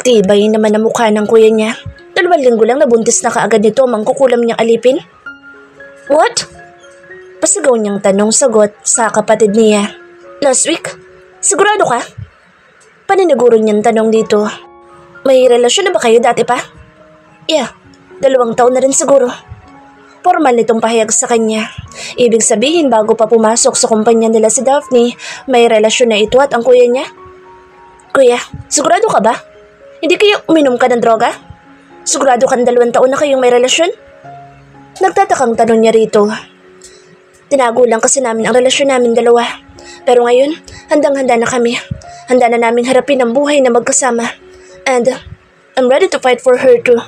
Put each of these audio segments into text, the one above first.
Tibay naman ang mukha ng kuya niya. 2 linggo lang nabuntis na kaagad nito, mangkukulam niyang alipin. What? Pasigaw niyang tanong-sagot sa kapatid niya. Last week? Sigurado ka? Paniniguro niyang tanong dito. May relasyon na ba kayo dati pa? Yeah, 2 taon na rin siguro. Formal nitong pahayag sa kanya. Ibig sabihin bago pa pumasok sa kumpanya nila si Daphne, may relasyon na ito at ang kuya niya. Kuya, sigurado ka ba? Hindi kayo uminom ka ng droga? Sigurado kang 2 taon na kayong may relasyon? Nagtatakang tanong niya rito. Tinago lang kasi namin ang relasyon namin 2. Pero ngayon, handang-handa na kami. Handa na naming harapin ang buhay na magkasama. And I'm ready to fight for her too.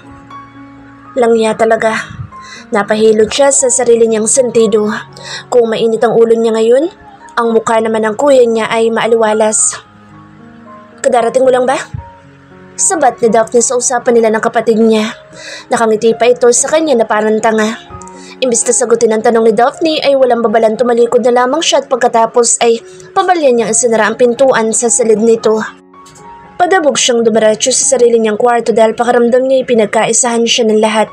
Lang niya talaga. Napahilot siya sa sarili niyang sentido. Kung mainit ang ulo niya ngayon, ang mukha naman ng kuya niya ay maaliwalas. Kadarating mo lang ba? Sabat ni Daphne sa usapan nila ng kapatid niya. Nakangiti pa ito sa kanya na parang tanga. Imbis na sagutin ang tanong ni Daphne ay walang babalan tumalikod na lamang siya at pagkatapos ay pabalyan niyang isinara ang pintuan sa silid nito. Padabog siyang dumiretso sa sarili niyang kwarto dahil pakaramdam niya pinagkaisahan siya ng lahat.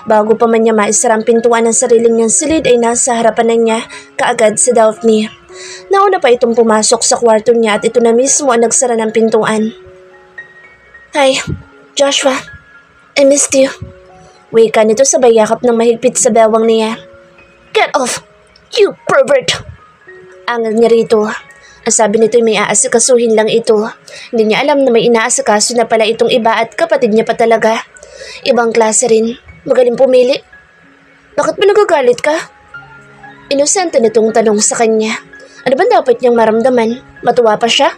Bago pa man niya maisara ang pintuan ng sarili niyang silid ay nasa harapan na niya kaagad si Daphne. Nauna pa itong pumasok sa kwarto niya at ito na mismo ang nagsara ng pintuan. Hi, Joshua. I missed you. Wika nito sabay yakap ng mahigpit sa bewang niya. Get off, you pervert! Angal niya rito. Ang sabi nito ay may aasikasuhin lang ito. Hindi niya alam na may inaasikaso na pala itong iba at kapatid niya pa talaga. Ibang klase rin. Magaling pumili. Bakit ba nagagalit ka? Inosente nitong tanong sa kanya. Ano ba dapat niyang maramdaman? Matuwa pa siya?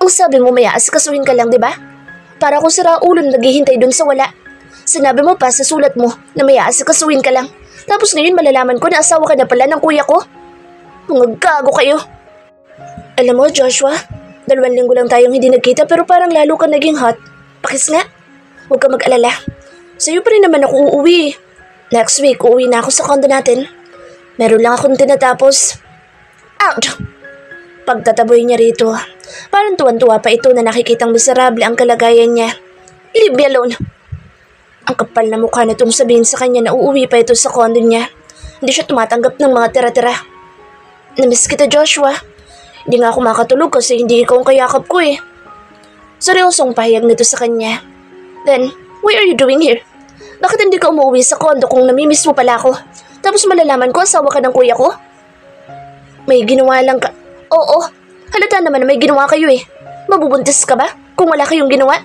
Ang sabi mo may aasikasuhin ka lang, di ba? Para kung sira ulo na naghihintay dun sa wala. Sinabi mo pa sa sulat mo na may aasikasuhin ka lang. Tapos ngayon malalaman ko na asawa ka na pala ng kuya ko. Mga gago kayo. Alam mo, Joshua, 2 linggo lang tayong hindi nagkita pero parang lalo ka naging hot. Pakis nga. Huwag ka mag-alala. Sa'yo pa rin naman ako uuwi. Next week, uuwi na ako sa condo natin. Meron lang akong tinatapos. Out! Pagtataboy niya rito. Parang tuwan-tuwa pa ito na nakikitang miserable ang kalagayan niya. Leave me alone. Ang kapal na mukha nitong sabihin sa kanya na uuwi pa ito sa condo niya. Hindi siya tumatanggap ng mga tira-tira. Namiss kita, Joshua. Hindi nga ako makatulog kasi hindi ikaw ang kayakap ko eh. Seryosong pahayag nito sa kanya. Then, what are you doing here? Bakit hindi ka umuwi sa condo kung namimiss mo pala ako? Tapos malalaman ko asawa ka ng kuya ko? May ginawa lang ka. Oo, halata naman na may ginawa kayo eh. Mabubuntis ka ba kung wala kayong ginawa?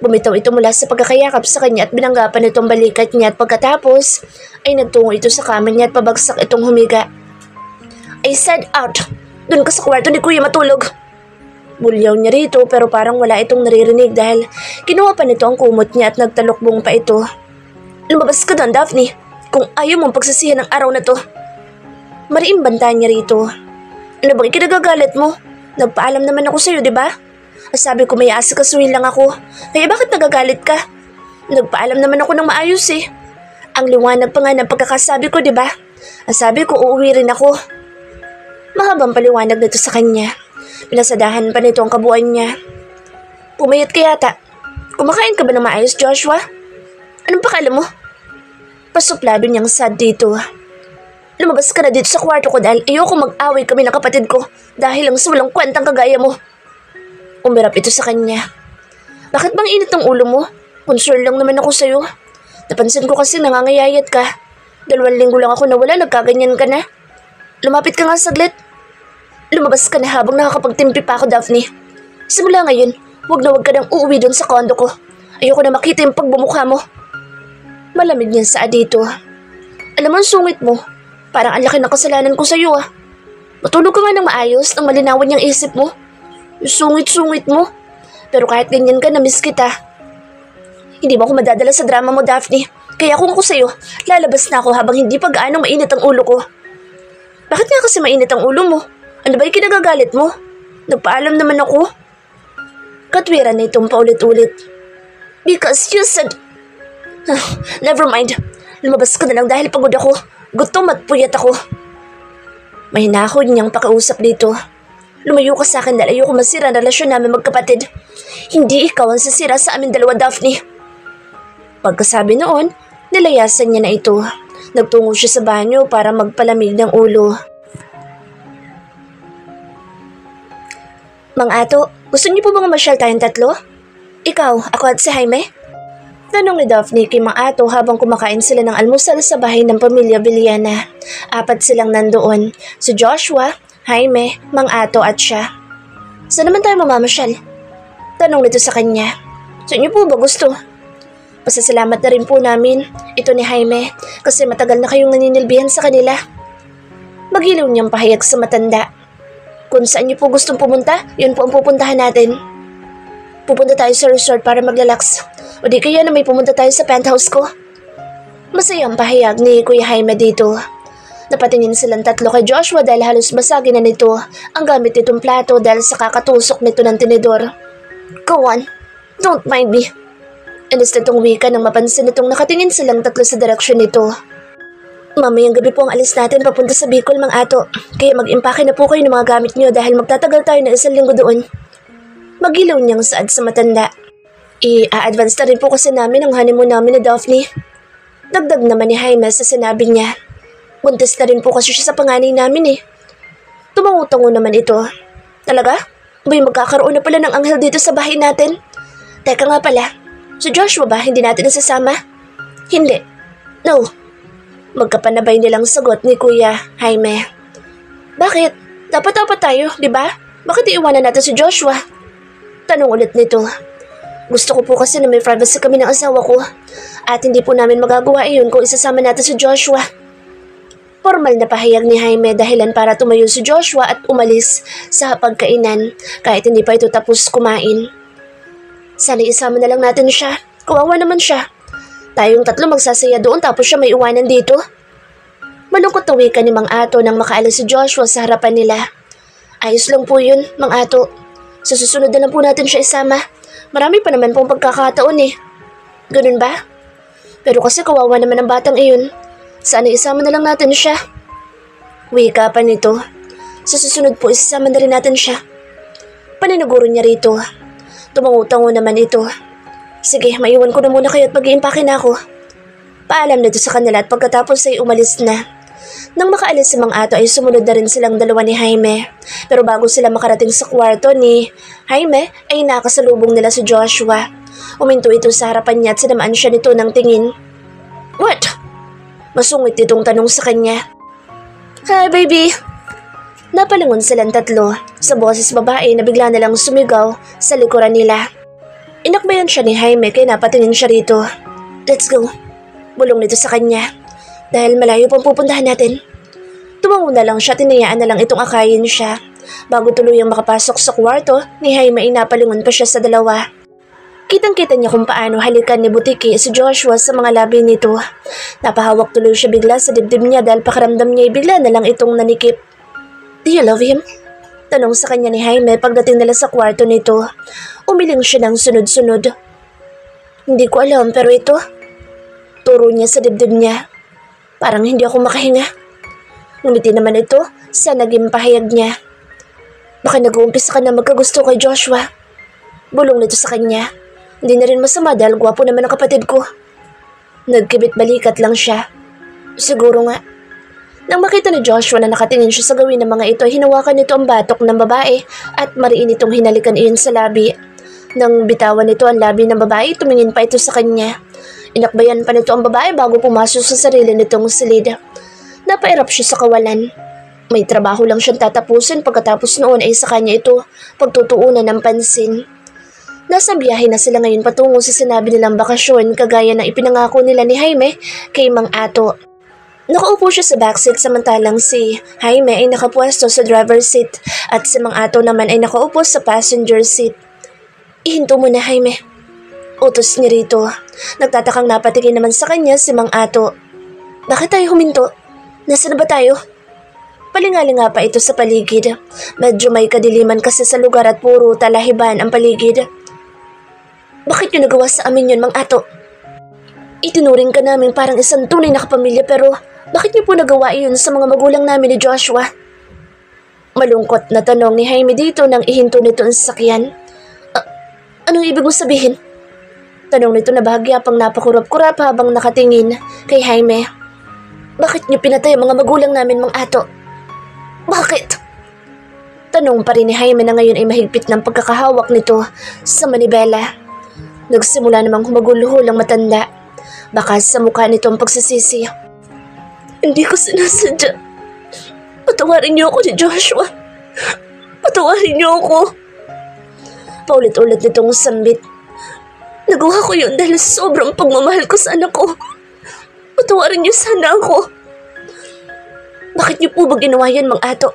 Bumitaw ito mula sa pagkakayakap sa kanya at binanggapan itong balikat niya at pagkatapos ay nagtungo ito sa kama niya at pabagsak itong humiga. I said out! Doon ka sa kwarto ni kuya matulog! Bulyaw niya rito pero parang wala itong naririnig dahil kinuha pa nito ang kumot niya at nagtalokbong pa ito. Lumabas ka doon, Daphne, kung ayaw mong pagsisihan ng araw na to. Mariing banta niya rito. Ano bang ikinagagalit mo? Nagpaalam naman ako sa'yo, di ba? Sabi ko may aasikasuhin lang ako. Kaya bakit nagagalit ka? Nagpaalam naman ako ng maayos eh. Ang liwanag pa nga ng pagkakasabi ko, di ba? Sabi ko uuwi rin ako. Mahabang paliwanag nito sa kanya. Pinasadahan pa nito ang kabuuan niya. Pumayat ka yata. Kumakain ka ba ng maayos, Joshua? Anong pakala mo? Pasuplado niyang sad dito. Lumabas ka na dito sa kwarto ko dahil ayoko mag-away kami ng kapatid ko dahil lang sa walang kwentang kagaya mo. Umirap ito sa kanya. Bakit bang init ang ulo mo? Concern lang naman ako sa'yo. Napansin ko kasi nangangayayat ka. 2 linggo lang ako nawala, nagkaganyan ka na. Lumapit ka nga saglit. Lumabas ka na habang nakakapagtimpi pa ako, Daphne. Simula ngayon, huwag ka nang uuwi doon sa kondo ko. Ayoko na makita yung pagbumukha mo. Malamig niyan sa dito. Alam mo ang sungit mo. Parang ang laki ng kasalanan ko sa'yo ah. Matulog ka nga ng maayos nang malinawan niyang isip mo. Yung sungit-sungit mo. Pero kahit ganyan ka, namiss kita. Hindi mo ako madadala sa drama mo, Daphne. Kaya kung ako sa'yo, lalabas na ako habang hindi pa gaano mainit ang ulo ko. Bakit nga kasi mainit ang ulo mo? Ano ba yung kinagagalit mo? Nagpaalam naman ako. Katwiran na itong paulit-ulit. Because you said... Never mind. Lumabas ka na lang dahil pagod ako. Gutom at puyat ako. May nahod niyang pakiusap dito. Lumayo ka sa akin dahil ayoko masira ang relasyon namin magkapatid. Hindi ikaw ang sasira sa amin dalawa, Daphne. Pagkasabi noon, nilayasan niya na ito. Nagtungo siya sa banyo para magpalamig ng ulo. Mang Ato, gusto niyo po bang masyal tayong tatlo? Ikaw, ako at si Jaime? Tanong ni Daphne kay Mang Ato habang kumakain sila ng almusal sa bahay ng pamilya Villana. 4 silang nandoon, si Joshua, Jaime, Mang Ato at siya. Saan naman tayo mamamasyal? Tanong nito sa kanya. Sa inyo po ba gusto? Pasasalamat na rin po namin, ito ni Jaime, kasi matagal na kayong naninilbihan sa kanila. Magilaw niyang pahayag sa matanda. Kung saan niyo po gustong pumunta, yun po ang pupuntahan natin. Pupunta tayo sa resort para maglalaks. O di kaya na may pumunta tayo sa penthouse ko. Masayang pahayag ni Kuya Jaime dito. Napatingin silang tatlo kay Joshua dahil halos basagin na nito ang gamit nitong plato dahil sa kakatusok nito ng tinidor. Go on, don't mind me. Alis na itong wika nang mapansin nitong nakatingin silang tatlo sa direksyon nito. Mamayang gabi po ang alis natin papunta sa Bicol, Mang Ato. Kaya mag-impake na po kayo ng mga gamit niyo dahil magtatagal tayo ng 1 linggo doon. Magilaw niyang saad sa matanda. I-a-advance na rin po kasi namin ang honeymoon namin ni Daphne. Dagdag naman ni Jaime sa sinabi niya. Buntis na rin po kasi siya sa panganay namin eh. Tumango-tango naman ito. Talaga? Ba'y magkakaroon na pala ng anghel dito sa bahay natin? Teka nga pala, si Joshua ba hindi natin nasasama? Hindi. No. Magkapanabay nilang sagot ni Kuya Jaime. Bakit? Dapat tayo, di ba? Bakit iiwanan natin si Joshua? Tanong ulit nito. Gusto ko po kasi na may privacy kami ng asawa ko at hindi po namin magagawa iyon kung isasama natin si Joshua. Formal na pahayag ni Jaime dahilan para tumayo si Joshua at umalis sa pagkainan kahit hindi pa ito tapos kumain. Sana isama na lang natin siya. Kawawa naman siya. Tayong tatlo magsasaya doon tapos siya may iwanan dito. Malungkot na wika ni Mang Ato nang makaalis si Joshua sa harapan nila. Ayos lang po yun, Mang Ato. Sa susunod na lang po natin siya isama. Marami pa naman pong pagkakataon eh. Ganun ba? Pero kasi kawawa naman ang batang iyon. Sana isama na lang natin siya. Wika pa nito. Sa susunod po isasama na rin natin siya. Paniniguro niya rito. Tumango-tango naman ito. Sige, maiwan ko na muna kayo at mag-iimpake na ako. Paalam na ito sa kanila at pagkatapos ay umalis na. Nang makaalis si Mang Ato ay sumunod na rin silang dalawa ni Jaime. Pero bago sila makarating sa kwarto ni Jaime ay nakasalubong nila si Joshua. Uminto ito sa harapan niya at sinamaan siya nito ng tingin. What? Masungit itong tanong sa kanya. Hi, baby! Napalingon silang tatlo sa boses babae na bigla nalang sumigaw sa likuran nila. Inakbayan siya ni Jaime kaya napatingin siya rito. Let's go. Bulong nito sa kanya. Dahil malayo pang pupuntahan natin. Tumango na lang siya, tinayaan na lang itong akayin siya. Bago tuluyang makapasok sa kwarto, ni Jaime ay napalingon pa siya sa dalawa. Kitang-kita niya kung paano halikan ni Butiki si Joshua sa mga labi nito. Napahawak tuloy siya bigla sa dibdib niya dahil pakiramdam niya ay bigla na lang itong nanikip. Do you love him? Tanong sa kanya ni Jaime pagdating nila sa kwarto nito. Umiling siya ng sunod-sunod. Hindi ko alam pero ito. Turo niya sa dibdib niya. Parang hindi ako makahinga. Ngumiti naman ito sa naging pahayag niya. Baka nag-uumpisa ka na magkagusto kay Joshua. Bulong nito sa kanya. Hindi na rin masama dahil gwapo naman ang kapatid ko. Nagkibit balikat lang siya. Siguro nga. Nang makita ni Joshua na nakatingin siya sa gawin ng mga ito, hinawakan nito ang batok ng babae at mariin itong hinalikan iyon sa labi. Nang bitawan nito ang labi ng babae, tumingin pa ito sa kanya. Inakbayan pa nito ang babae bago pumasok sa sarili nitong silid. Napairap siya sa kawalan. May trabaho lang siyang tatapusin pagkatapos noon ay sa kanya ito pagtutuunan ng pansin. Nasa biyahe na sila ngayon patungo sa sinabi nilang bakasyon kagaya ng ipinangako nila ni Jaime kay Mang Ato. Nakaupo siya sa backseat samantalang si Jaime ay nakapwesto sa driver's seat at si Mang Ato naman ay nakaupo sa passenger seat. Ihinto mo na, Jaime. Utos niya rito. Nagtatakang napatingin naman sa kanya si Mang Ato. Bakit tayo huminto? Nasaan na ba tayo? Palingalinga pa ito sa paligid. Medyo may kadiliman kasi sa lugar at puro talahiban ang paligid. Bakit niyo nagawa sa amin yun, Mang Ato? Itinuring ka namin parang isang tunay na kapamilya pero bakit niyo po nagawa iyon sa mga magulang namin ni Joshua? Malungkot na tanong ni Jaime dito nang ihinto nito ang sasakyan. Anong ibig mo sabihin? Tanong nito na bahagya pang napakurap-kurap habang nakatingin kay Jaime. Bakit niyo pinatay ang mga magulang namin, Mang Ato? Bakit? Tanong pa rin ni Jaime na ngayon ay mahigpit ng pagkakahawak nito sa manibela. Nagsimula namang humaguluhol ang matanda. Baka sa mukha nito ang pagsisisi. Hindi ko sinasadya. Patawarin niyo ako ni Joshua. Patawarin niyo ako. Paulit-ulit nitong sambit. Nagawa ko yun dahil sobrang pagmamahal ko sa anak ko. Patawarin niyo sana ako. Bakit niyo po ba ginawa yan, Mang Ato?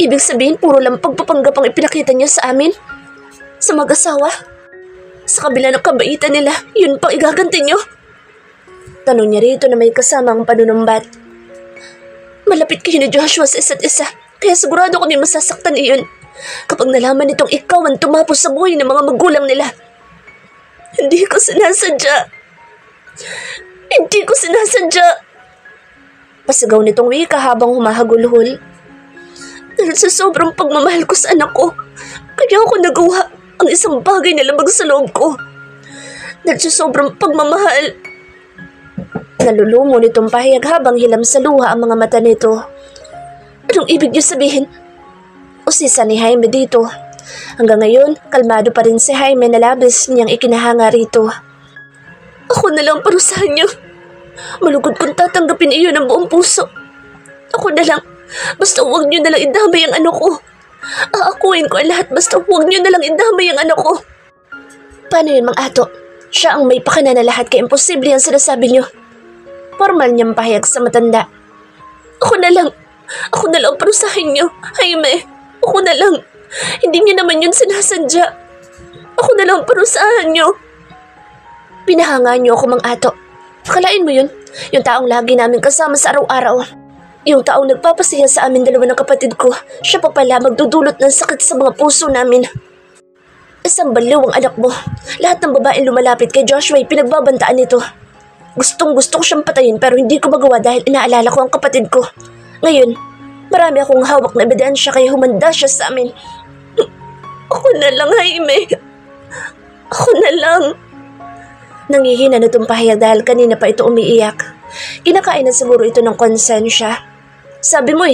Ibig sabihin puro lang pagpapanggap ang ipinakita niyo sa amin? Sa mag-asawa? Sa kabila ng kabaitan nila, yun pang igaganti niyo? Tanong niya rito na may kasamang panunumbat. Malapit kayo ni Joshua sa isa't isa, kaya sigurado kami masasaktan iyon kapag nalaman nitong ikaw ang tumapos sa buhay ng mga magulang nila. Hindi ko sinasadya. Hindi ko sinasadya. Pasigaw nitong wika habang humahagulhol. Dahil sa sobrang pagmamahal ko sa anak ko, kaya ako nagawa ang isang bagay na labag sa loob ko. Dahil sa sobrang pagmamahal. Nalulumo nitong pahayag habang hilam sa luha ang mga mata nito. Anong ibig niyo sabihin? Usisa ni Jaime dito. Hanggang ngayon, kalmado pa rin si Jaime na labis niyang ikinahanga rito. Ako na lang parusahan niyo. Malugod kung tatanggapin iyon ng buong puso. Ako na lang. Basta huwag niyo na lang idamay ang anak ko. Aakuin ko ang lahat basta huwag niyo na lang idamay ang anak ko. Paano yun, Mang Ato? Siya ang may pakana na lahat kaya imposible ang sinasabi niyo. Formal niyang pahayag sa matanda. Ako na lang parusahin niyo, Jaime. Ako na lang. Hindi niyo naman yun sinasadya. Ako na lang parusahan niyo. Pinahanga niyo ako, Mang Ato. Akalain mo yun? Yung taong lagi namin kasama sa araw-araw. Yung taong nagpapasaya sa amin dalawa ng kapatid ko. Siya pa pala magdudulot ng sakit sa mga puso namin. Isang baliw ang anak mo. Lahat ng babaeng lumalapit kay Joshua ay pinagbabantaan nito. Gustong-gusto ko siyang patayin pero hindi ko magawa dahil inaalala ko ang kapatid ko. Ngayon, marami akong hawak na ebidensya kaya humanda siya sa amin. Ako na lang, Jaime. Ako na lang. Nangihina na itong pahayag dahil kanina pa ito umiiyak. Kinakain na siguro ito ng konsensya. Sabi mo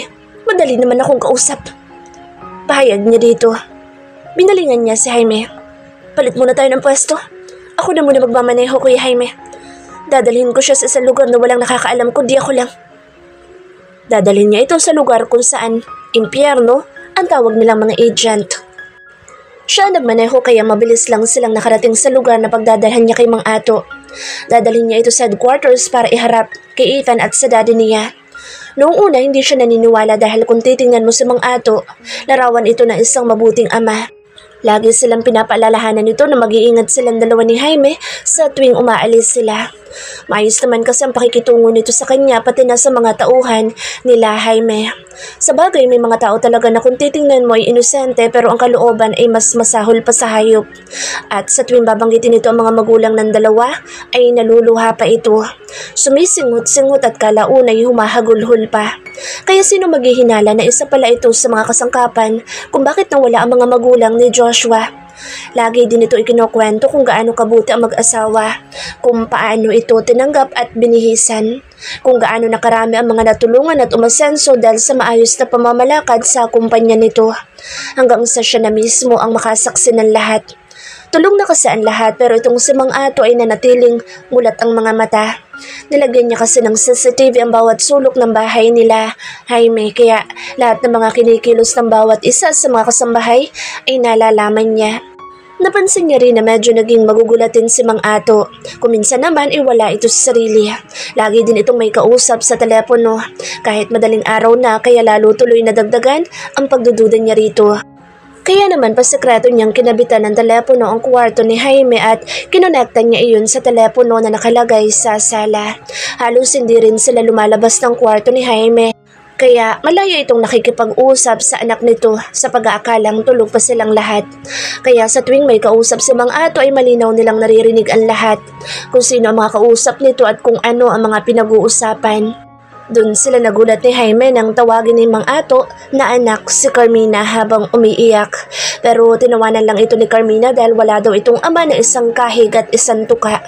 madali naman akong kausap. Pahayag niya dito. Binalingan niya si Jaime. Palit muna tayo ng pwesto. Ako na muna magmamaneho, Kuya Jaime. Dadalhin ko siya sa isang lugar na walang nakakaalam kundi ako lang. Dadalhin niya ito sa lugar kung saan impyerno ang tawag nilang mga agent. Siya nagmaneho kaya mabilis lang silang nakarating sa lugar na pagdadalhan niya kay Mang Ato. Dadalhin niya ito sa headquarters para iharap kay Ethan at sa daddy niya. Noong una hindi siya naniniwala dahil kung titingnan mo si Mang Ato, larawan ito ng isang mabuting ama. Lagi silang pinapaalalahanan nito na mag-iingat silang dalawa ni Jaime sa tuwing umaalis sila. Maayos naman kasi ang pakikitungo nito sa kanya pati na sa mga tauhan nila Jaime. Sa bagay may mga tao talaga na kung titingnan mo ay inosente pero ang kalooban ay mas masahol pa sa hayop. At sa tuwing babanggitin nito ang mga magulang ng dalawa ay naluluha pa ito. Sumisingot-singot at kalaunay humahagulhol pa. Kaya sino maghihinala na isa pala ito sa mga kasangkapan kung bakit nawala ang mga magulang ni Joshua. Lagi din ito ikinukwento kung gaano kabuti ang mag-asawa, kung paano ito tinanggap at binihisan, kung gaano nakarami ang mga natulungan at umasenso dahil sa maayos na pamamalakad sa kumpanya nito, hanggang sa siya na mismo ang makasaksi ng lahat. Tulong na kasi ang lahat pero itong si Mang Ato ay nanatiling mulat ang mga mata. Nilagyan niya kasi ng CCTV ang bawat sulok ng bahay nila Jaime kaya lahat ng mga kinikilos ng bawat isa sa mga kasambahay ay nalalaman niya. Napansin niya rin na medyo naging magugulatin si Mang Ato. Kung minsan naman wala ito sa sarili. Lagi din itong may kausap sa telepono. Kahit madaling araw na kaya lalo tuloy nadagdagan ang pagdududa niya rito. Kaya naman pasekreto niyang kinabitan ng telepono ang kwarto ni Jaime at kinonektan niya iyon sa telepono na nakalagay sa sala. Halos hindi rin sila lumalabas ng kwarto ni Jaime. Kaya malaya itong nakikipag-usap sa anak nito sa pag-aakalang tulog pa silang lahat. Kaya sa tuwing may kausap si Mang Ato ay malinaw nilang naririnig ang lahat. Kung sino ang mga kausap nito at kung ano ang mga pinag-uusapan. Doon sila nagulat ni Jaime nang tawagin ni Mang Ato na anak si Carmina habang umiiyak. Pero tinawanan lang ito ni Carmina dahil wala daw itong ama na isang kahig at isang tuka.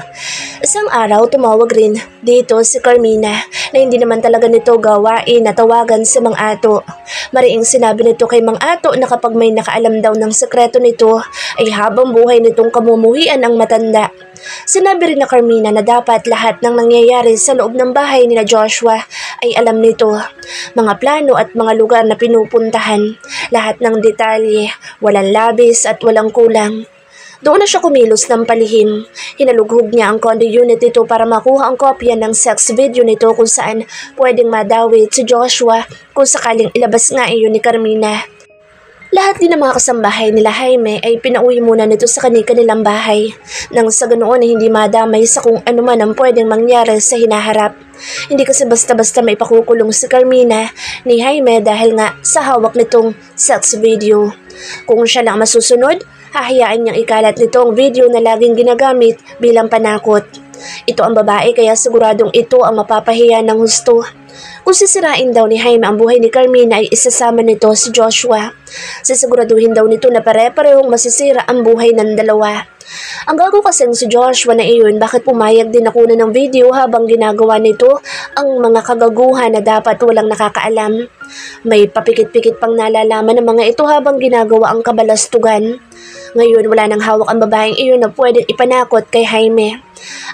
Isang araw tumawag rin dito si Carmina na hindi naman talaga nito gawain na tawagan si Mang Ato. Mariing sinabi nito kay Mang Ato na kapag may nakaalam daw ng sekreto nito ay habang buhay nitong kamumuhian ang matanda. Sinabi rin na Carmina na dapat lahat ng nangyayari sa loob ng bahay nila Joshua ay alam nito. Mga plano at mga lugar na pinupuntahan, lahat ng detalye, walang labis at walang kulang. Doon na siya kumilos ng palihim. Hinalughog niya ang condo unit nito para makuha ang kopya ng sex video nito kung saan pwedeng madawit si Joshua kung sakaling ilabas nga iyon ni Carmina. Lahat din ng mga kasambahay nila Jaime ay pinauwi muna nito sa kanilang bahay nang sa ganoon ay hindi madamay sa kung ano man ang pwedeng mangyari sa hinaharap. Hindi kasi basta-basta may pakukulong si Carmina ni Jaime dahil nga sa hawak nitong sex video. Kung siya lang masusunod, hahayaan niyang ikalat nitong video na laging ginagamit bilang panakot. Ito ang babae kaya siguradong ito ang mapapahiya ng husto. Kung sisirain daw ni Jaime ang buhay ni Carmina ay isasama nito si Joshua. Sisiguraduhin daw nito na pare-parehong masisira ang buhay ng dalawa. Ang gago kasing si Joshua na iyon, bakit pumayag din ako ng video habang ginagawa nito ang mga kagaguhan na dapat walang nakakaalam. May papikit-pikit pang nalalaman ng mga ito habang ginagawa ang kabalastugan. Ngayon wala nang hawak ang babaeng iyon na pwedeng ipanakot kay Jaime.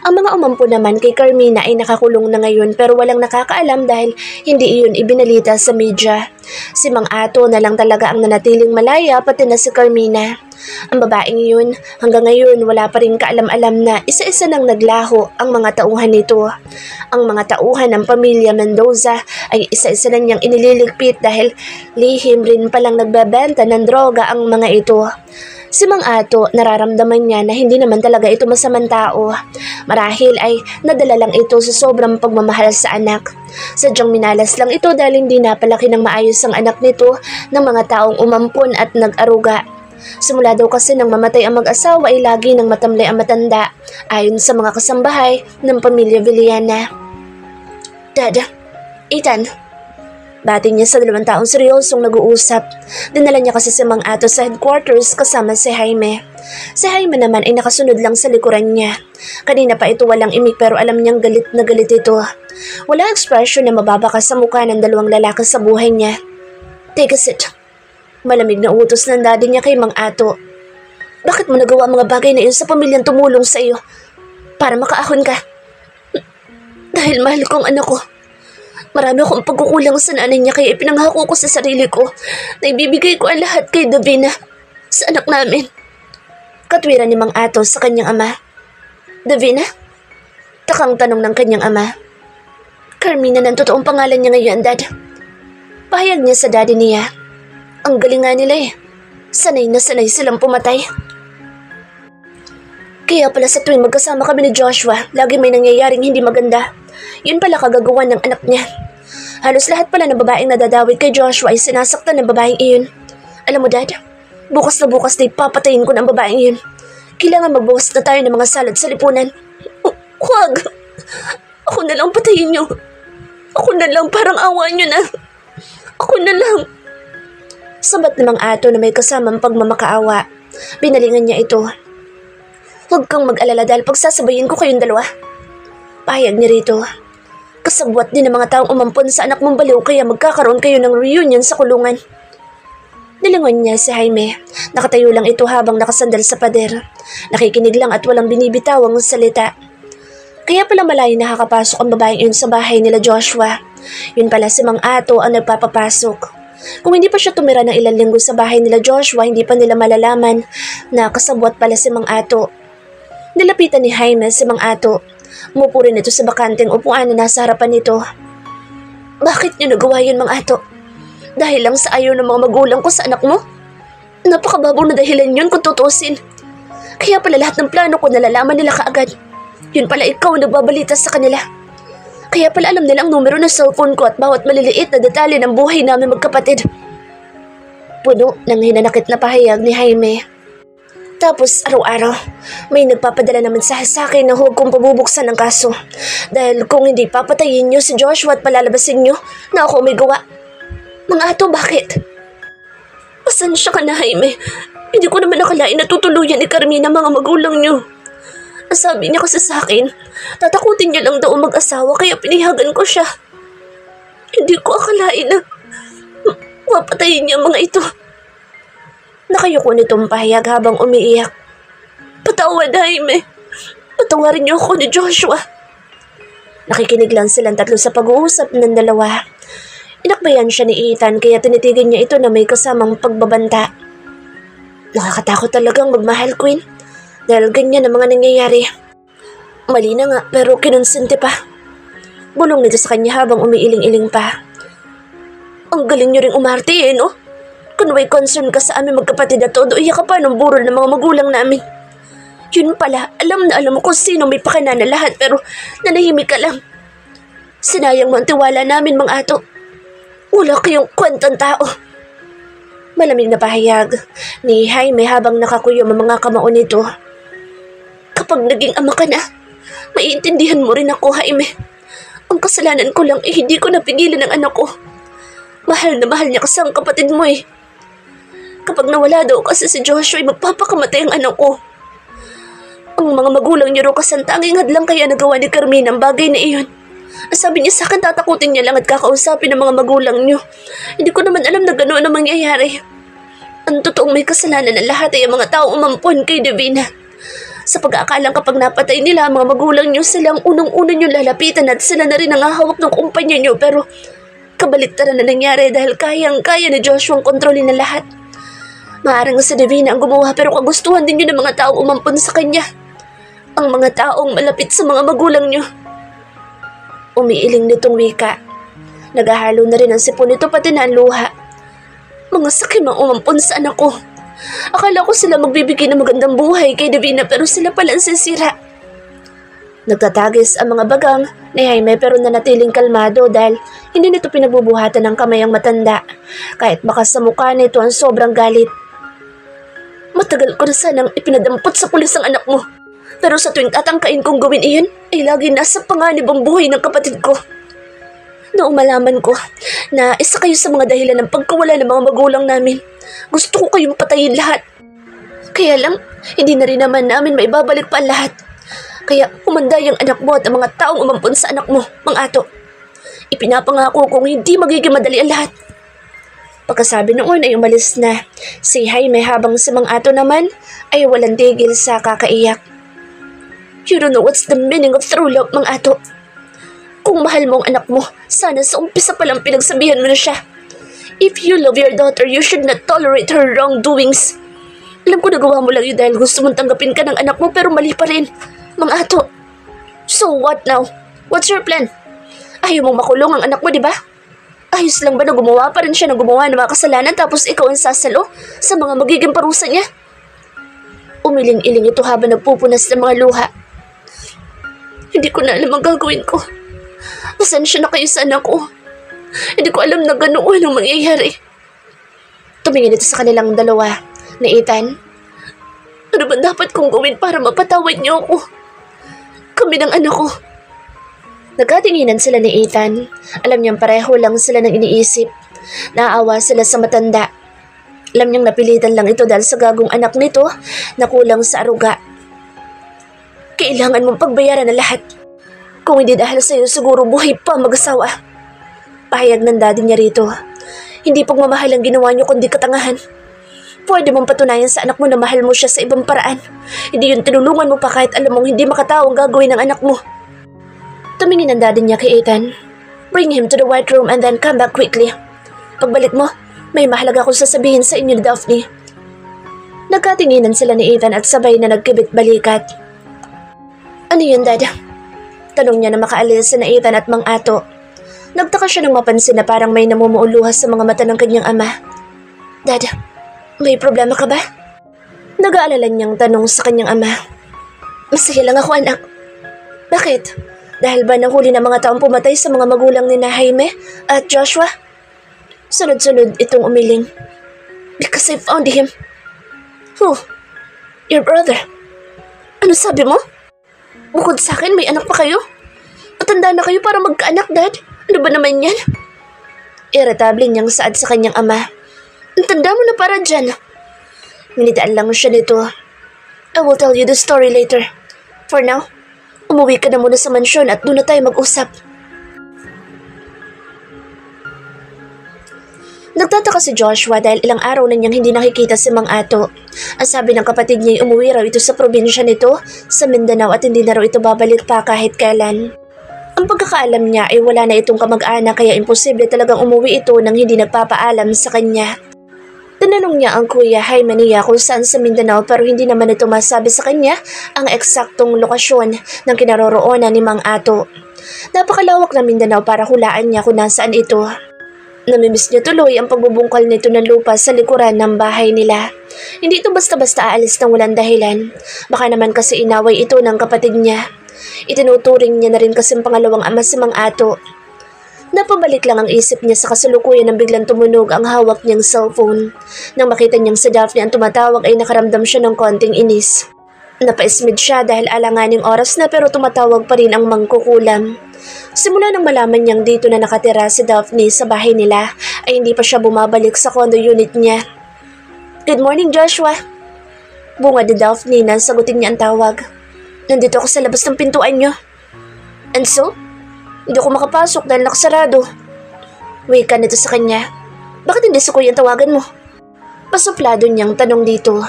Ang mga umampo naman kay Carmina ay nakakulong na ngayon pero walang nakakaalam dahil hindi iyon ibinalita sa media. Si Mang Ato na lang talaga ang nanatiling malaya pati na si Carmina. Ang babaeng iyon hanggang ngayon wala pa rin kaalam-alam na isa-isa nang naglaho ang mga tauhan nito. Ang mga tauhan ng pamilya Mendoza ay isa-isa na niyang inililigpit dahil lihim rin palang nagbebenta ng droga ang mga ito. Si Mang Ato, nararamdaman niya na hindi naman talaga ito masamang tao. Marahil ay nadala lang ito sa sobrang pagmamahal sa anak. Sadyang minalas lang ito dahil hindi napalaki ng maayos ang anak nito ng mga taong umampon at nag-aruga. Simula daw kasi nang mamatay ang mag-asawa ay lagi nang matamlay ang matanda, ayon sa mga kasambahay ng pamilya Villana. Dad, Ethan. Bati niya sa 2 taong seryosong nag-uusap. Dinala niya kasi si Mang Ato sa headquarters kasama si Jaime. Si Jaime naman ay nakasunod lang sa likuran niya. Kanina pa ito walang imik pero alam niyang galit na galit ito. Wala ekspresyon na mababaka sa mukha ng 2 lalaki sa buhay niya. Take a seat. Malamig na utos ng daddy niya kay Mang Ato. Bakit mo nagawa mga bagay na iyon sa pamilyang tumulong sa iyo? Para makaahon ka. Dahil mahal ko ang anak ko. Marami akong pagkukulang sa nanay niya kaya ipinanghako ko sa sarili ko na ibibigay ko ang lahat kay Davina sa anak namin. Katwiran ni Mang Ato sa kanyang ama. Davina? Takang tanong ng kanyang ama. Carmina ng totoong pangalan niya ngayon, Dad. Pahayag niya sa daddy niya. Ang galing nga nila eh. Sanay na sanay silang pumatay. Kaya pala sa tuwing magkasama kami ni Joshua, lagi may nangyayaring hindi maganda. Yun pala kagagawan ng anak niya. Halos lahat pala ng babaeng nadadawit kay Joshua ay sinasaktan ng babaeng iyon. Alam mo, Dad, bukas na papatayin ko ng babaeng iyon. Kailangan magbawas na tayo ng mga salad sa lipunan. Huwag! Ako na lang patayin niyo. Ako na lang, parang awa niyo na. Ako na lang. Sabat namang Ato na may kasamang pagmamakaawa. Binalingan niya ito. Huwag kang mag-alala dahil pagsasabayin ko kayong dalawa. Pahayag niya rito. Kasabwat din ng mga taong umampon sa anak mong baliw kaya magkakaroon kayo ng reunion sa kulungan. Nilingon niya si Jaime. Nakatayo lang ito habang nakasandal sa pader. Nakikinig lang at walang binibitawang salita. Kaya pala malayo nakakapasok ang babaeng iyon sa bahay nila Joshua. Yun pala si Mang Ato ang nagpapapasok. Kung hindi pa siya tumira ng ilang linggo sa bahay nila Joshua, hindi pa nila malalaman na kasabwat pala si Mang Ato. Nilapitan ni Jaime si Mang Ato. Umupo rin ito sa bakanteng upuan na nasa harapan nito. Bakit niyo nagawa yun, Mang Ato? Dahil lang sa ayaw ng mga magulang ko sa anak mo? Napakababaw na dahilan yun kung tutusin. Kaya pala lahat ng plano ko nalalaman nila kaagad. Yun pala ikaw ang nagbabalita sa kanila. Kaya pala alam nila ang numero ng cellphone ko at bawat maliliit na detalye ng buhay namin magkapatid. Puno ng hinanakit na pahayag ni Jaime. Tapos araw-araw, may nagpapadala na mensahe sa akin na huwag kong pabubuksan ng kaso. Dahil kung hindi papatayin niyo si Joshua at palalabasin niyo na ako may gawa. Mga ato, bakit? Pasensya ka na, Jaime. Hindi ko naman nakalain na tutuluyan ni Carmina mga magulang niyo. Ang sabi niya kasi sa akin, tatakutin niya lang daw mag-asawa kaya pinihagan ko siya. Hindi ko akalain na mapatayin niya mga ito. Nakayuko nitong pahayag habang umiiyak. Patawad, Jaime. Patawarin niyo ako ni Joshua. Nakikinig lang silang tatlo sa pag-uusap ng dalawa. Inakbayan siya ni Ethan kaya tinitigan niya ito na may kasamang pagbabanta. Nakakatakot talagang magmahal, Queen. Dahil ganyan ang mga nangyayari. Mali na nga pero kinonsinti pa. Bulong nito sa kanya habang umiiling-iling pa. Ang galing niyo ring umarte no? Kung may concern ka sa aming magkapatid na todo, iya ka pa ng burol ng mga magulang namin. Yun pala, alam na alam mo kung sino may pakana na lahat pero nanahimik ka lang. Sinayang mo ang tiwala namin, mga ato. Wala kayong kwentang tao. Malamig na pahayag ni Jaime habang nakakuyom ang mga kamao nito. Kapag naging ama ka na, maiintindihan mo rin ako, Jaime. Ang kasalanan ko lang hindi ko napigilan ang anak ko. Mahal na mahal niya kasi ang kapatid mo eh. Kapag nawala daw kasi si Joshua ay magpapakamatay ang anak ko. Ang mga magulang niya raw kasi ang tanging hadlang kaya nagawa ni Carmina ang bagay na iyon. Ang sabi niya sa akin tatakutin niya lang at kakausapin ng mga magulang niyo. Hindi ko naman alam na gano'n ang mangyayari. Ang totoong may kasalanan ng lahat ay ang mga taong umampon kay Divina. Sa pag-aakalang kapag napatay nila ang mga magulang niyo, silang unang-una niyo lalapitan at sila na rin ang hahawak ng kumpanya niyo pero kabaliktaran na nangyari dahil kayang-kaya ni Joshua ang kontrolin ng lahat. Maaaring si Divina ang gumawa pero kagustuhan din yun ng mga taong umampon sa kanya. Ang mga taong malapit sa mga magulang niyo. Umiiling nitong wika. Naghahalo na rin ang sipon nito pati na ang luha. Mga sakim ang umampon sa anak ko. Akala ko sila magbibigay ng magandang buhay kay Divina pero sila pala ang sisira. Nagtatagis ang mga bagang ni Jaime pero nanatiling kalmado dahil hindi nito pinagbubuhatan ng kamay ang matanda. Kahit baka sa mukha nito ang sobrang galit. Matagal ko na sanang ipinadampot sa pulis ang anak mo. Pero sa tuwing tatangkain kong gawin iyon, ay lagi nasa panganib ang buhay ng kapatid ko. Noong malaman ko na isa kayo sa mga dahilan ng pagkawala ng mga magulang namin, gusto ko kayong patayin lahat. Kaya lang, hindi na rin naman namin maibabalik pa ang lahat. Kaya humanda yung anak mo at ang mga taong umampon sa anak mo, Mang Ato. Ipinapangako kong hindi magiging madali ang lahat. Pagkasabi noon ay umalis na si Jaime habang si Mang Ato naman ay walang tigil sa kakaiyak. You don't know what's the meaning of true love, Mang Ato. Kung mahal mo ang anak mo, sana sa umpisa pa lang pinagsabihan mo na siya. If you love your daughter, you should not tolerate her wrongdoings. Alam ko nagawa mo lang yun dahil gusto mong tanggapin ka ng anak mo pero mali pa rin, Mang Ato. So what now? What's your plan? Ayaw mong makulong ang anak mo, di ba? Ayos lang ba na gumawa pa rin siya na gumawa ng mga kasalanan tapos ikaw ang sasalo sa mga magiging parusa niya? Umiling-iling ito habang nagpupunas ng mga luha. Hindi ko na alam ang gagawin ko. Pasensya na kayo sa anak ko. Hindi ko alam na ganoon ang mangyayari. Tumingin ito sa kanilang dalawa na Ethan. Ano ba dapat kong gawin para mapatawad niyo ako? Kami ng anak ko. Nagkatinginan sila ni Ethan. Alam niyang pareho lang sila ng iniisip. Naawa sila sa matanda. Alam niyang napilitan lang ito dahil sa gagong anak nito na kulang sa aruga. Kailangan mong pagbayaran na lahat. Kung hindi dahil sa'yo, siguro buhay pa mag-asawa. Pahayag ng daddy niya rito. Hindi pagmamahal ang ginawa niyo kundi katangahan. Pwede mong patunayan sa anak mo na mahal mo siya sa ibang paraan. Hindi yun tinulungan mo pa kahit alam mong hindi makatao ang gagawin ng anak mo. Tumingin ang daddy niya kay Ethan. Bring him to the white room and then come back quickly. Pagbalik mo, may mahalaga akong sasabihin sa inyo ni Daphne. Nagkatinginan sila ni Ethan at sabay na nagkibit-balikat. Ano yun, Dad? Tanong niya na makaalis na Ethan at Mang Ato. Nagtaka siya nang mapansin na parang may namumuuluhas sa mga mata ng kanyang ama. Dad, may problema ka ba? Nag-aalala niyang tanong sa kanyang ama. Masaya lang ako, anak. Bakit? Dahil ba nahuli ng mga taong pumatay sa mga magulang ni na Jaime at Joshua? Sunod-sunod itong umiling. Because I found him. Your brother? Ano sabi mo? Bukod sa akin, may anak pa kayo? Matanda na kayo para magkaanak, Dad? Ano ba naman yan? Irritable niyang saad sa kanyang ama. Ang tanda mo na para dyan. Minitaan lang siya nito. I will tell you the story later. For now, umuwi ka na muna sa mansyon at doon na tayo mag-usap. Nagtataka si Joshua dahil ilang araw na niyang hindi nakikita si Mang Ato. Ang sabi ng kapatid niya ay umuwi raw ito sa probinsya nito sa Mindanao at hindi na raw ito babalik pa kahit kailan. Ang pagkakaalam niya ay wala na itong kamag-anak kaya imposible talagang umuwi ito nang hindi nagpapaalam sa kanya. Tinanong niya ang Kuya Jaime niya kung saan sa Mindanao pero hindi naman ito masabi sa kanya ang eksaktong lokasyon ng kinaroroonan ni Mang Ato. Napakalawak na Mindanao para hulaan niya kung nasaan ito. Namimiss niya tuloy ang pagbubungkal nito ng lupa sa likuran ng bahay nila. Hindi ito basta-basta aalis ng walang dahilan. Baka naman kasi inaway ito ng kapatid niya. Itinuturing niya na rin kasing pangalawang ama si Mang Ato. Napabalik lang ang isip niya sa kasalukuyan nang biglang tumunog ang hawak niyang cellphone. Nang makita niyang si Daphne ang tumatawag ay nakaramdam siya ng konting inis. Napaismid siya dahil alanganing oras na pero tumatawag pa rin ang mangkukulam. Simula nang malaman niyang dito na nakatira si Daphne sa bahay nila ay hindi pa siya bumabalik sa condo unit niya. Good morning, Joshua. Bunga ni Daphne nang sagutin niya ang tawag. Nandito ako sa labas ng pintuan niyo. And so? Hindi ako makapasok dahil nakasarado. Wika nito sa kanya. Bakit hindi si Kuya ang tawagan mo? Pasuplado niyang tanong dito.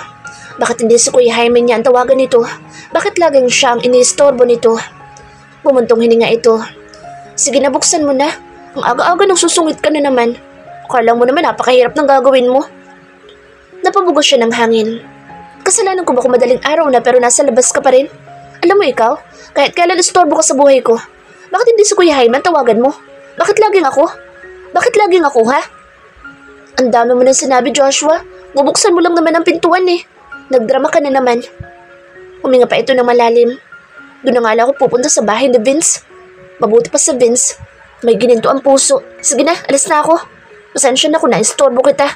Bakit hindi si Kuya Jaime niya ang tawagan nito? Bakit laging siya ang iniistorbo nito? Bumuntong hininga ito. Sige na, buksan mo na. Ang aga-aga nang susungit ka na naman. Akala mo naman napakahirap ng gagawin mo. Napabugos siya ng hangin. Kasalanan ko ba kung madaling araw na pero nasa labas ka pa rin? Alam mo ikaw, kahit kailan istorbo ka sa buhay ko. Bakit hindi si Kuya Jaime tawagan mo? Bakit laging ako? Bakit laging ako, ha? Ang dami mo nang sinabi, Joshua. Bubuksan mo lang naman ang pintuan eh. Nagdrama ka na naman. Huminga pa ito ng malalim. Doon na nga lang ako pupunta sa bahay ni Vince. Mabuti pa sa Vince. May gininto ang puso. Sige na, alis na ako. Pasensya na kung na-istorbo kita.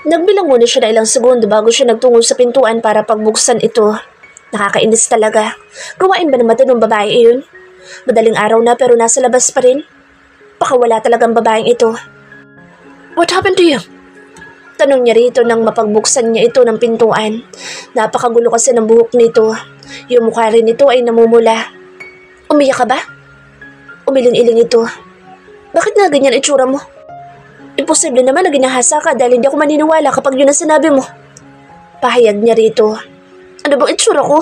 Nagbilang muna siya na ilang segundo bago siya nagtungo sa pintuan para pagbuksan ito. Nakakainis talaga. Gawain ba naman ito ng babae iyon? Madaling araw na pero nasa labas pa rin. Baka wala talagang babaeng ito. What happened to you? Tanong niya rito nang mapagbuksan niya ito ng pintuan. Napakagulo kasi ng buhok nito. Yung mukha rin nito ay namumula. Umiyak ka ba? Umiling-iling ito. Bakit nga ganyan itsura mo? Imposible naman na ginahasa ka dahil hindi ako maniniwala kapag yun ang sinabi mo. Pahayag niya rito. Ano bang itsura ko?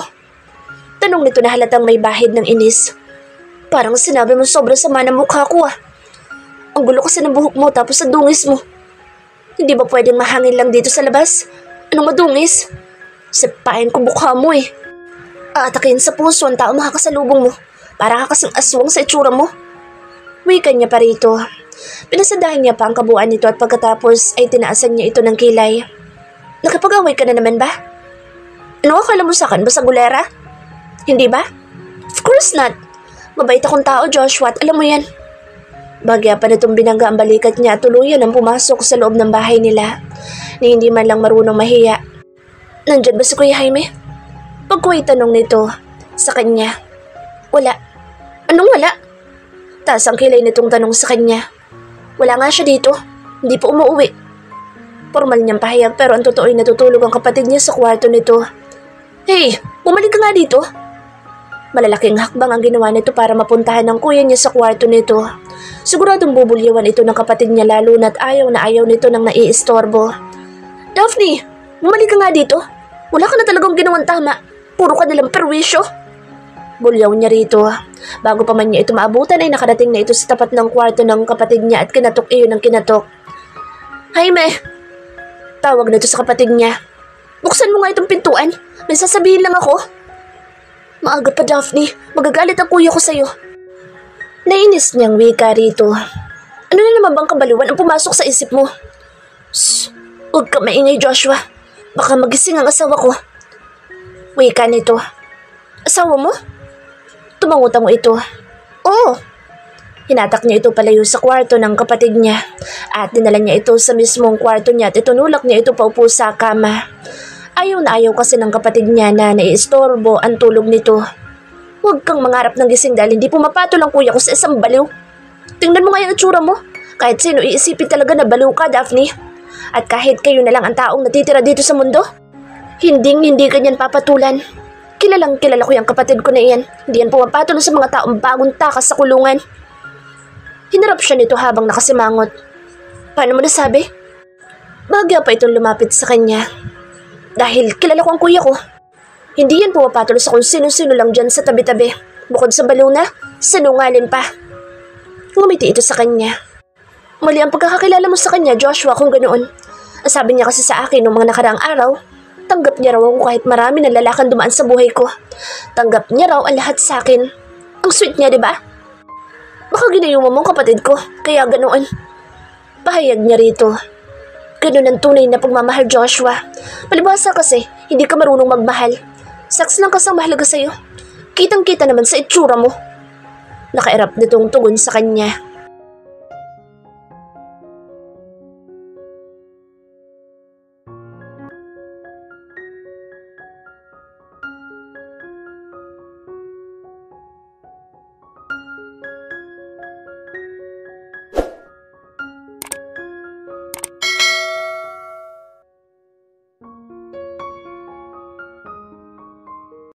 Tanong nito na halatang may bahid ng inis. Parang sinabi mo sobrang sama ng mukha ko ah. Ang gulo kasi ng buhok mo tapos sa dungis mo. Hindi ba pwedeng mahangin lang dito sa labas? Anong madungis? Sipain ko mukha mo eh. Aatakin sa puso ang tao makakasalubong mo. Para ka kasing aswang sa itsura mo. Wika niya pa rito. Pinasadahan niya pa ang kabuuan nito at pagkatapos ay tinaasan niya ito ng kilay. Nakapag-away ka na naman ba? Ano akala mo sa akin? Basta gulera? Hindi ba? Of course not. Mabait akong tao, Joshua, at alam mo yan. Bagya pa nitong binangga ang balikat niya at tuluyan ang pumasok sa loob ng bahay nila na hindi man lang marunong mahiya. Nandyan ba si Kuya Jaime? Pagkuhay tanong nito sa kanya. Wala. Anong wala? Taas ang kilay nitong tanong sa kanya. Wala nga siya dito. Hindi pa umuwi. Formal niyang pahayag pero ang totoo ay natutulog ang kapatid niya sa kwarto nito. Hey, bumalik ka nga dito. Malalaking hakbang ang ginawa nito para mapuntahan ng kuya niya sa kwarto nito. Siguradong bubulyawan ito ng kapatid niya lalo na't ayaw na ayaw nito nang naiistorbo. Daphne, bumalik ka nga dito. Wala ka na talagang ginawang tama. Puro ka nalang perwisyo. Bulyaw niya rito. Bago pa man niya ito maabutan ay nakarating na ito sa tapat ng kwarto ng kapatid niya at kinatok iyon ng kinatok. Jaime! Tawag nito sa kapatid niya. Buksan mo nga itong pintuan. May sasabihin lang ako. Maaga pa, Daphne. Magagalit ang kuya ko sa'yo. Nainis niyang wika rito. Ano na naman bang kabaliwan ang pumasok sa isip mo? Shh! Huwag ka maingay, Joshua. Baka magising ang asawa ko. Wika nito. Asawa mo? Tumangutang mo ito. Oo. Hinatak niya ito palayo sa kwarto ng kapatid niya at dinala niya ito sa mismong kwarto niya at itunulak niya ito paupo sa kama. Ayaw na ayaw kasi ng kapatid niya na naiistorbo ang tulog nito. Huwag kang mangarap ng gising dahil hindi pumapatol ang kuya ko sa isang baliw. Tingnan mo nga yung itsura mo. Kahit sino iisipin talaga na baliw ka, Daphne. At kahit kayo na lang ang taong natitira dito sa mundo, hindi ganyan papatulan. Kilalang kilala ko yung kapatid ko na iyan. Hindi yan pumapatol sa mga taong bagong takas sa kulungan. Hinarap siya nito habang nakasimangot. Paano mo nasabi? Bahagya pa itong lumapit sa kanya. Dahil kilala ko ang kuya ko. Hindi yan pumapatol sa kung sino-sino lang dyan sa tabi-tabi. Bukod sa baliw na, sinungaling pa. Ngumiti ito sa kanya. Mali ang pagkakakilala mo sa kanya, Joshua, kung ganoon. Ang sabi niya kasi sa akin noong mga nakaraang araw, tanggap niya raw ako kahit marami ng lalakan dumaan sa buhay ko. Tanggap niya raw ang lahat sa akin. Ang sweet niya, di ba? Baka ginayuma mo ang kapatid ko, kaya ganoon. Pahayag niya rito. Ganun ang tunay na pagmamahal, Joshua. Palibhasa kasi, hindi ka marunong magmahal. Sex lang kasang mahalaga sa'yo. Kitang-kita naman sa itsura mo. Nakairap nitong tugon sa kanya.